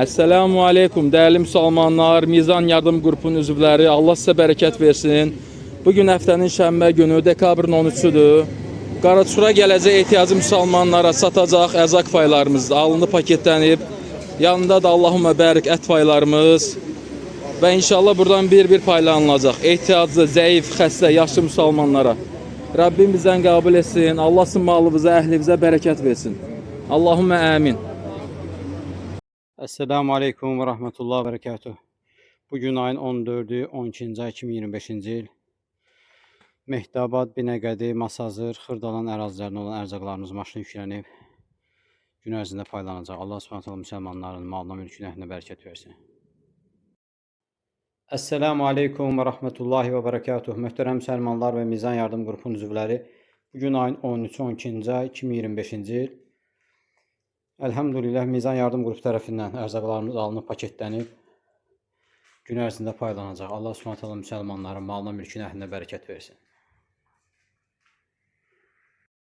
Esselamu Aleyküm değerli Müslümanlar, Mizan Yardım Qrupunun üzvləri, Allah sizə bərəkət versin. Bugün həftənin şənbə günü, dekabrın 13-üdür. Qaraçura gələcək ehtiyacı müsəlmanlara satacaq ərzaq paylarımız alınıb, paketlənib. Yanında da Allahümmə bərik ət paylarımız və inşallah buradan bir paylanılacaq. Ehtiyaclı, zəif, xəstə, yaşlı müsəlmanlara. Rabbim bizdən qəbul etsin. Allah sizin malınıza, əhlivizə bərəkət versin. Allahümmə əmin. Esselamu Aleyküm ve Rahmetullah ve Berekatuhu. Bugün ayın 14'ü 12. ay 2025-ci il. Mehdabad, Binəqədi, Masazır, Xırdalan ərazilərində olan ərzaqlarımız maşına yüklənib. Gün ərzində paylanacaq. Allah subhanahu müsəlmanların malına, mülkünə, əhlinə bərəkət versin. Esselamu Aleyküm ve Rahmetullahi ve Berekatuhu. Möhtərəm müsəlmanlar və Mizan Yardım Qrupunun üzvləri. Bugün ayın 13-12. ay 2025-ci il. Elhamdülillah Mizan Yardım Qrupu tərəfindən ərzaqlarımız alınıb, paketlənib. Gün ərzində paylanacaq. Allah subhanahu müsəlmanların malına, mülkünə, əhlinə bərəkət versin.